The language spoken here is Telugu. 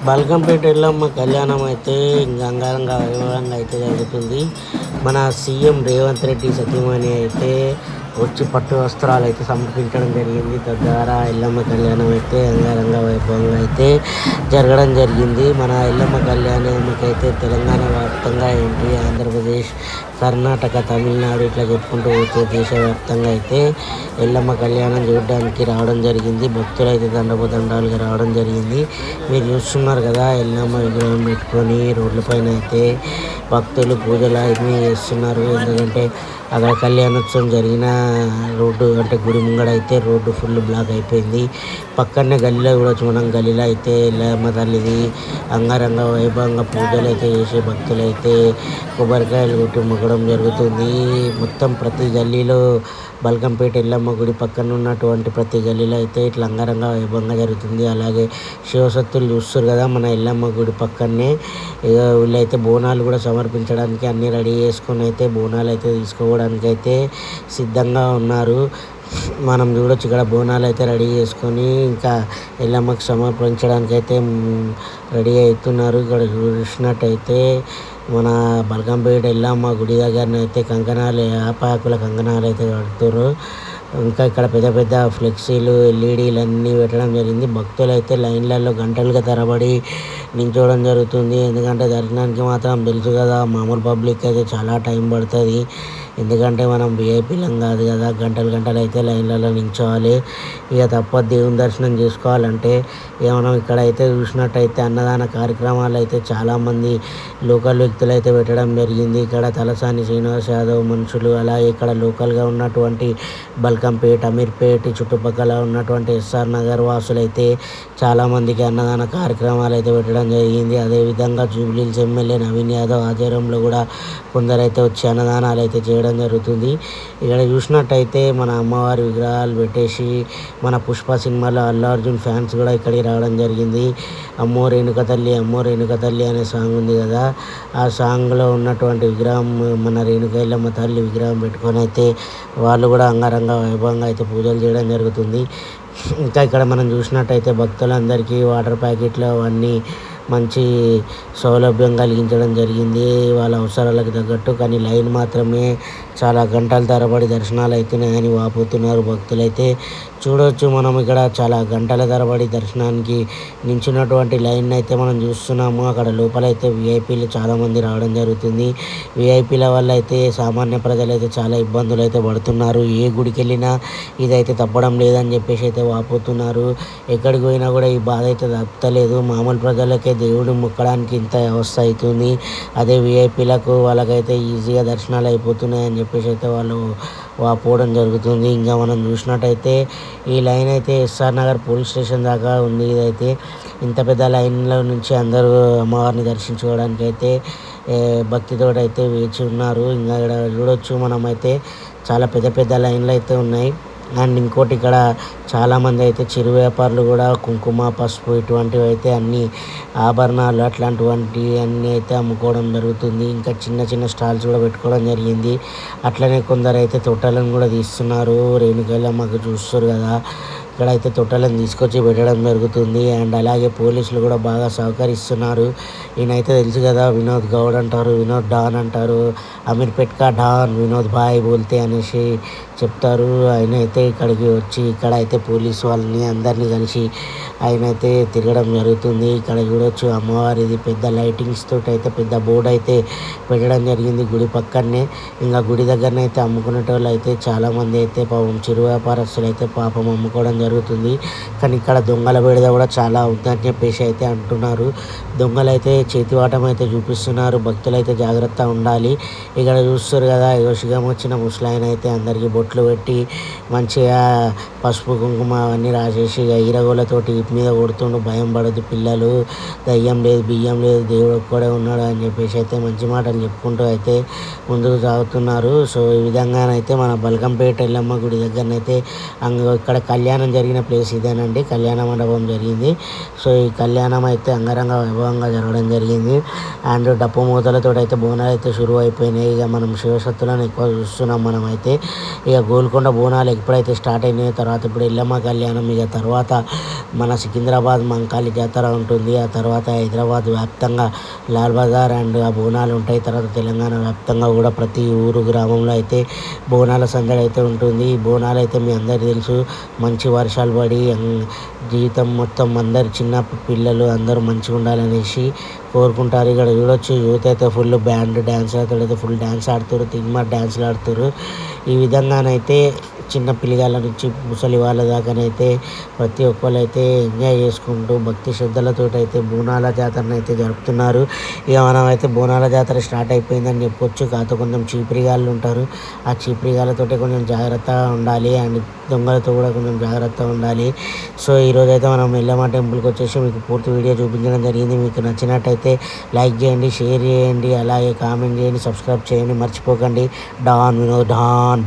బల్కంపేట ఎల్లమ్మ కళ్యాణం అయితే ఇంకా అంగరంగ వైభవంగా అయితే జరుగుతుంది. మన సీఎం రేవంత్ రెడ్డి సతీమణి అయితే వచ్చి పట్టు వస్త్రాలు అయితే సమర్పించడం జరిగింది. తద్వారా ఎల్లమ్మ కళ్యాణం అయితే అంగరంగ వైభవంగా అయితే జరగడం జరిగింది. మన ఎల్లమ్మ కళ్యాణానికి అయితే తెలంగాణ వ్యాప్తంగా ఏంటి, ఆంధ్రప్రదేశ్, కర్ణాటక, తమిళనాడు ఇట్లా చెప్పుకుంటూ పోతే దేశవ్యాప్తంగా అయితే ఎల్లమ్మ కళ్యాణం చూడడానికి రావడం జరిగింది. భక్తులు అయితే దండోపదండాలుగా రావడం జరిగింది. మీరు చూస్తున్నారు కదా, ఎల్లమ్మ విగ్రహం పెట్టుకొని రోడ్లపైన అయితే భక్తులు పూజలు అన్నీ చేస్తున్నారు. ఎందుకంటే అక్కడ కళ్యాణోత్సవం జరిగిన రోడ్డు అంటే గుడి ముంగడ అయితే రోడ్డు ఫుల్ బ్లాక్ అయిపోయింది. పక్కనే గల్లీలో కూడా మనం గల్లీలో అయితే ఎల్లమ్మ తల్లిది అంగరంగ వైభవంగా పూజలు అయితే చేసే భక్తులు అయితే కొబ్బరికాయలు కొట్టి మొక్కడం జరుగుతుంది. మొత్తం ప్రతి గల్లీలో బల్కంపేట ఎల్లమ్మ గుడి పక్కన ఉన్నటువంటి ప్రతి గల్లీలో అయితే ఇట్లా అంగరంగ వైభవంగా జరుగుతుంది. అలాగే శివసత్తులు చూస్తారు కదా, మన ఎల్లమ్మ గుడి పక్కనే వీళ్ళైతే బోనాలు కూడా సమర్పించడానికి అన్నీ రెడీ చేసుకొని అయితే బోనాలు అయితే తీసుకోవడానికి అయితే సిద్ధంగా ఉన్నారు. మనం చూడొచ్చు ఇక్కడ బోనాలు అయితే రెడీ చేసుకొని ఇంకా ఎల్లమ్మకి సమర్పించడానికి అయితే రెడీ అవుతున్నారు. ఇక్కడ చూసినట్టయితే మన బల్కంపేట ఎల్లమ్మ గుడి దగ్గరనైతే కంకణాలు, ఆపాకుల కంకణాలు అయితే కడుతున్నారు. ఇంకా ఇక్కడ పెద్ద పెద్ద ఫ్లెక్సీలు, ఎల్ఈడీలు అన్నీ పెట్టడం జరిగింది. భక్తులు అయితే లైన్లలో గంటలుగా తరబడి నిల్చోవడం జరుగుతుంది. ఎందుకంటే దర్శనానికి మాత్రం తెలుసు కదా, మామూలు పబ్లిక్ అయితే చాలా టైం పడుతుంది. ఎందుకంటే మనం విఐపీలం కాదు కదా, గంటలు గంటలు అయితే లైన్లలో నిల్చోవాలి. ఇక తప్పదు దేవుని దర్శనం చేసుకోవాలంటే. ఇక మనం ఇక్కడ అయితే చూసినట్టయితే అన్నదాన కార్యక్రమాలు అయితే చాలామంది లోకల్ వ్యక్తులు అయితే పెట్టడం జరిగింది. ఇక్కడ తలసాని శ్రీనివాస్ యాదవ్ మనుషులు, అలాగే ఇక్కడ లోకల్గా ఉన్నటువంటి బల్కంపేట, అమీర్పేట చుట్టుపక్కల ఉన్నటువంటి ఎస్ఆర్ నగర్ వాసులు అయితే చాలామందికి అన్నదాన కార్యక్రమాలు అయితే పెట్టడం జరిగింది. అదేవిధంగా జూబ్లీహిల్స్ ఎమ్మెల్యే నవీన్ యాదవ్ ఆధ్వర్యంలో కూడా కొందరైతే వచ్చి అన్నదానాలు అయితే చేయడం జరుగుతుంది. ఇక్కడ చూసినట్టయితే మన అమ్మవారి విగ్రహాలు పెట్టేసి మన పుష్ప సినిమాలో అల్లు అర్జున్ ఫ్యాన్స్ కూడా ఇక్కడికి రావడం జరిగింది. అమ్మో రేణుక తల్లి, అమ్మో రేణుక తల్లి అనే సాంగ్ ఉంది కదా, ఆ సాంగ్లో ఉన్నటువంటి విగ్రహం మన రేణుక ఎల్లమ్మ తల్లి విగ్రహం పెట్టుకొని అయితే వాళ్ళు కూడా అంగరంగ వైభవంగా అయితే పూజలు చేయడం జరుగుతుంది. ఇంకా ఇక్కడ మనం చూసినట్టయితే భక్తులందరికీ వాటర్ ప్యాకెట్లు అవన్నీ మంచి సౌలభ్యం కలిగించడం జరిగింది వాళ్ళ అవసరాలకు తగ్గట్టు. కానీ లైన్ మాత్రమే చాలా గంటల తరబడి దర్శనాలు అవుతున్నాయని వాపోతున్నారు భక్తులైతే. చూడవచ్చు మనం ఇక్కడ చాలా గంటల తరబడి దర్శనానికి నించున్నటువంటి లైన్ అయితే మనం చూస్తున్నాము. అక్కడ లోపలైతే విఐపీలు చాలామంది రావడం జరుగుతుంది. విఐపీల వల్ల అయితే సామాన్య ప్రజలు అయితే చాలా ఇబ్బందులు అయితే పడుతున్నారు. ఏ గుడికి వెళ్ళినా ఇదైతే తప్పడం లేదని చెప్పేసి అయితే వాపోతున్నారు. ఎక్కడికి పోయినా కూడా ఈ బాధ అయితే తప్పలేదు. మామూలు ప్రజలకే దేవుడు మొక్కడానికి ఇంత అవస్థ అవుతుంది. అదే విఐపీలకు వాళ్ళకైతే ఈజీగా దర్శనాలు అయిపోతున్నాయని చెప్పేసి అయితే వాళ్ళు పోవడం జరుగుతుంది. ఇంకా మనం చూసినట్టయితే ఈ లైన్ అయితే ఎస్ఆర్ నగర్ పోలీస్ స్టేషన్ దాకా ఉంది. ఇదైతే ఇంత పెద్ద లైన్లో నుంచి అందరూ అమ్మవారిని దర్శించుకోవడానికి అయితే భక్తితో అయితే వేచి ఉన్నారు. ఇంకా ఇక్కడ చూడొచ్చు మనమైతే చాలా పెద్ద పెద్ద లైన్లు అయితే ఉన్నాయి. అండ్ ఇంకోటి ఇక్కడ చాలామంది అయితే చిరు వ్యాపారులు కూడా కుంకుమ, పసుపు ఇటువంటివి అయితే అన్ని ఆభరణాలు అట్లాంటివంటి అన్నీ అయితే అమ్ముకోవడం జరుగుతుంది. ఇంకా చిన్న చిన్న స్టాల్స్ కూడా పెట్టుకోవడం జరిగింది. అట్లనే కొందరు అయితే తొట్టెలను కూడా తీస్తున్నారు. రేణుకెళ్ళమ్మకు చూస్తారు కదా, ఇక్కడ అయితే తొట్టెలను తీసుకొచ్చి పెట్టడం జరుగుతుంది. అండ్ అలాగే పోలీసులు కూడా బాగా సహకరిస్తున్నారు. ఈయనైతే తెలుసు కదా, వినోద్ గౌడ్ అంటారు, వినోద్ డాన్ అంటారు, అమీర్పేట్ కా డాన్ వినోద్ భాయ్ బోల్తే అనేసి చెప్తారు. ఆయన అయితే ఇక్కడికి వచ్చి ఇక్కడ అయితే పోలీసు వాళ్ళని అందరినీ కలిసి ఆయన అయితే తిరగడం జరుగుతుంది. ఇక్కడ చూడొచ్చు అమ్మవారిది పెద్ద లైటింగ్స్ తోటి అయితే పెద్ద బోర్డు అయితే పెట్టడం జరిగింది గుడి పక్కనే. ఇంకా గుడి దగ్గరనైతే అమ్ముకునేటోళ్ళు అయితే చాలామంది అయితే పాపం చిరు వ్యాపారస్తులు అయితే పాపం అమ్ముకోవడం జరుగుతుంది. కానీ ఇక్కడ దొంగల బెడద కూడా చాలా ఉందని చెప్పేసి అయితే అంటున్నారు. దొంగలు అయితే చేతివాటం అయితే చూపిస్తున్నారు. భక్తులు అయితే జాగ్రత్త ఉండాలి. ఇక్కడ చూస్తారు కదా, యోషిగం వచ్చిన ముసలాయన అయితే అందరికీ బొట్లు పెట్టి మంచిగా పసుపు కుంకుమ అవన్నీ రాసేసి ఈరగోళ్ళతోటి వీటి మీద కొడుతుండు. భయం పడద్దు పిల్లలు, దయ్యం లేదు, బియ్యం లేదు, దేవుడు ఒక్కడే ఉన్నాడు అని చెప్పేసి అయితే మంచి మాటలు చెప్పుకుంటూ అయితే ముందుకు సాగుతున్నారు. సో ఈ విధంగానైతే మన బల్కంపేట ఎల్లమ్మ గుడి దగ్గరనైతే ఇక్కడ కళ్యాణం జరిగిన ప్లేస్ ఇదేనండి, కళ్యాణ మండపం జరిగింది. సో ఈ కళ్యాణం అయితే అంగరంగ వైభవంగా జరగడం జరిగింది. అండ్ డప్పు మూతలతో అయితే బోనాలు అయితే షురువు అయిపోయినాయి. ఇక మనం శివశక్తులను ఎక్కువ చూస్తున్నాం. మనం అయితే ఇక గోల్కొండ బోనాలు ఎప్పుడైతే స్టార్ట్ అయినాయో తర్వాత ఇప్పుడు ఎల్లమ్మ కళ్యాణం, ఇక తర్వాత మన సికింద్రాబాద్ మంకాళి జాతర ఉంటుంది. ఆ తర్వాత హైదరాబాద్ వ్యాప్తంగా లాల్ బజార్ అండ్ ఆ బోనాలు ఉంటాయి. తర్వాత తెలంగాణ వ్యాప్తంగా కూడా ప్రతి ఊరు గ్రామంలో అయితే బోనాల సందడి అయితే ఉంటుంది. ఈ బోనాలు అయితే మీ అందరికీ తెలుసు, మంచి వర్షాలు పడి జీవితం మొత్తం అందరు చిన్న పిల్లలు అందరూ మంచిగా ఉండాలనేసి కోరుకుంటారు. ఇక్కడ చూడొచ్చు యూత్ అయితే ఫుల్ బ్యాండ్ డ్యాన్స్ అయితే ఫుల్ డ్యాన్స్ ఆడుతారు, తిమ్మ డ్యాన్స్లు ఆడుతారు. ఈ విధంగానైతే చిన్న పిల్లగాళ్ళ నుంచి ముసలి వాళ్ళ దాకానైతే ప్రతి ఒక్కళ్ళు అయితే ఎంజాయ్ చేసుకుంటూ భక్తి శ్రద్ధలతో అయితే బోనాల జాతరను అయితే జరుపుతున్నారు. ఇక మనం అయితే బోనాల జాతర స్టార్ట్ అయిపోయిందని చెప్పొచ్చు. కాకపోతే కొంచెం చీపిరిగాళ్ళు ఉంటారు, ఆ చీపిరిగాళ్ళతో కొంచెం జాగ్రత్తగా ఉండాలి అండ్ దొంగలతో కూడా కొంచెం జాగ్రత్తగా ఉండాలి. సో ఈరోజు అయితే మనం ఎల్లమ్మ టెంపుల్కి వచ్చేసి మీకు పూర్తి వీడియో చూపించడం జరిగింది. మీకు నచ్చినట్టయితే లైక్ చేయండి, షేర్ చేయండి, అలాగే కామెంట్ చేయండి, సబ్స్క్రైబ్ చేయండి, మర్చిపోకండి. Don Vinod don.